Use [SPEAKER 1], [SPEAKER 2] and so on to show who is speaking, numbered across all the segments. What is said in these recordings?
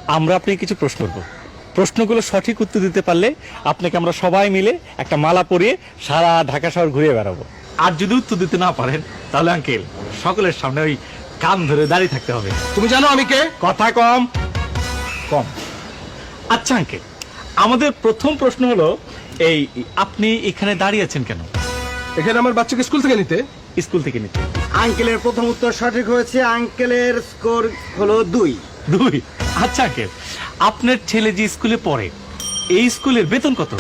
[SPEAKER 1] আমরা আপনাকে কিছু প্রশ্ন করব, প্রশ্নগুলো সঠিক উত্তর দিতে পারলে আপনাকে আমরা সবাই মিলে একটা মালা পরিয়ে সারা ঢাকা শহর ঘুরে বেড়াবো। আর যদি উত্তর দিতে না পারেন তাহলে আঙ্কেল সকলের সামনে ওই কান ধরে দাঁড়িয়ে থাকতে হবে।
[SPEAKER 2] তুমি জানো আমি কে?
[SPEAKER 1] কথা কম কম। আচ্ছা আঙ্কেল, আমাদের প্রথম প্রশ্ন হলো এই, আপনি এখানে দাঁড়িয়ে আছেন কেন?
[SPEAKER 2] এখানে আমার বাচ্চাকে স্কুল থেকে নিতে।
[SPEAKER 1] স্কুল থেকে নিতে।
[SPEAKER 3] আঙ্কেলের প্রথম উত্তর সঠিক হয়েছে। আঙ্কেলের স্কোর হলো 2।
[SPEAKER 1] 2? আচ্ছা আঙ্কেল, আপনার ছেলে যে স্কুলে পড়ে এই স্কুলের বেতন কত?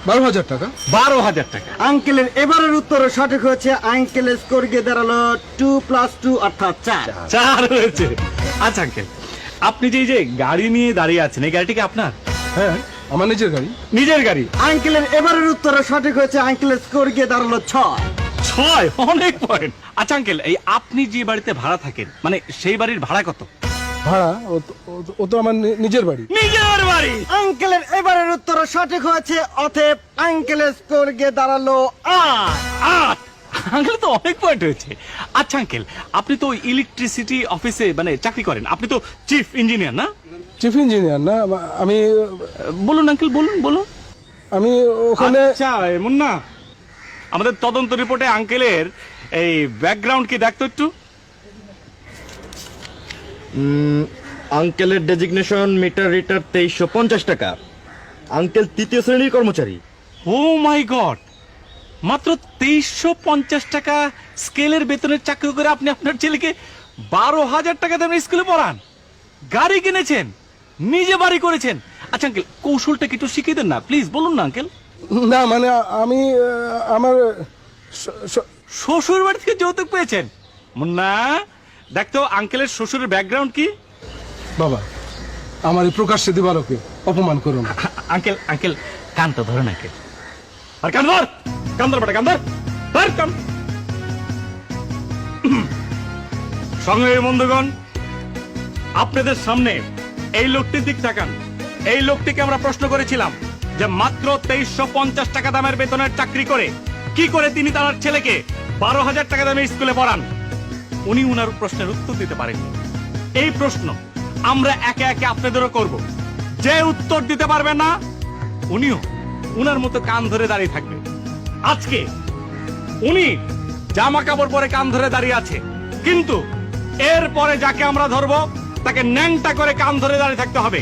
[SPEAKER 2] 12,000 টাকা।
[SPEAKER 1] 12,000 টাকা।
[SPEAKER 3] আঙ্কেলের এবারের উত্তর সঠিক হয়েছে। আঙ্কেলের স্কোর গিয়ে দাঁড়ালো 2 + 2 অর্থাৎ 4।
[SPEAKER 1] 4 হয়েছে। আচ্ছা আঙ্কেল, আপনি যে গাড়ি নিয়ে দাঁড়িয়ে আছেন এই গাড়িটি কি আপনার?
[SPEAKER 2] হ্যাঁ, আমার নিজের গাড়ি।
[SPEAKER 1] নিজের গাড়ি?
[SPEAKER 3] আঙ্কেলের এবারের উত্তর সঠিক হয়েছে। আঙ্কেলের স্কোর গিয়ে দাঁড়ালো 6।
[SPEAKER 1] 6? অনেক পয়েন্ট। আচ্ছা আঙ্কেল, এই আপনি যে বাড়িতে ভাড়া থাকেন মানে সেই বাড়ির ভাড়া কত?
[SPEAKER 2] ভাড়া ও তো আমার নিজের বাড়ি।
[SPEAKER 1] নিজের বাড়ি?
[SPEAKER 3] আঙ্কেলের এবারের উত্তর সঠিক হয়েছে। অতএব আঙ্কেলের স্কোর গিয়ে দাঁড়ালো 8।
[SPEAKER 1] 8? আঙ্কেল তো অনেক পয়েন্ট হয়েছে। আচ্ছা আঙ্কেল, আপনি তো ইলেকট্রিসিটি অফিসে মানে চাকরি করেন, আপনি তো চিফ ইঞ্জিনিয়ার না?
[SPEAKER 2] চিফ ইঞ্জিনিয়ার না আমি।
[SPEAKER 1] বলুন আঙ্কেল, বলুন বলুন।
[SPEAKER 2] আমি ওখানে।
[SPEAKER 1] আচ্ছা এমন না, আমাদের তদন্ত রিপোর্টে আঙ্কেলের এই ব্যাকগ্রাউন্ড কি দেখতো একটু?
[SPEAKER 4] আঙ্কেলের ডেজিগনেশন মিটার রিটার 2350 টাকা। আঙ্কেল 3য় শ্রেণীর কর্মচারী।
[SPEAKER 1] ও মাই গড, মাত্র 2350 টাকা স্কেলের বেতনের চাকরি করে আপনি আপনার ছেলেকে 12,000 টাকা দামের স্কুলে পড়ান, গাড়ি কিনেছেন, নিজে বাড়ি করেছেন। আচ্ছা আঙ্কেল, কৌশলটা কি একটু শিখিয়ে দেন না প্লিজ, বলুন না আঙ্কেল।
[SPEAKER 2] না মানে আমি আমার
[SPEAKER 1] শ্বশুর বাড়ি থেকে যৌতুক পেয়েছেন? মুন্না, দেখতো আঙ্কেলের শ্বশুরের ব্যাকগ্রাউন্ড কি?
[SPEAKER 2] বাবা, আমার এই প্রকাশ্যে দিবালোকে অপমান করো না।
[SPEAKER 1] আঙ্কেল আঙ্কেল, কানটা ধরেন আঙ্কেল। আর কান ধর, কান ধর বেটা, কান ধর, ধর কান। সঙ্গে বন্ধুগণ, আপনাদের সামনে এই লোকটির দিক তাকান। এই লোকটিকে আমরা প্রশ্ন করেছিলাম যে মাত্র 2350 টাকা দামের বেতনের চাকরি করে কি করে তিনি তার ছেলেকে 12,000 টাকা দামের স্কুলে পড়ান। উনি উনার প্রশ্নের উত্তর দিতে পারেননি। এই প্রশ্ন আমরা একে একে আপনাদেরও করব। যে উত্তর দিতে পারবে না উনিও উনার মতো কান ধরে দাঁড়িয়ে থাকবে। আজকে উনি জামা কাপড় পরে কান ধরে দাঁড়িয়ে আছে, কিন্তু এরপরে যাকে আমরা ধরবো তাকে ন্যাংটা করে কান ধরে দাঁড়িয়ে থাকতে হবে।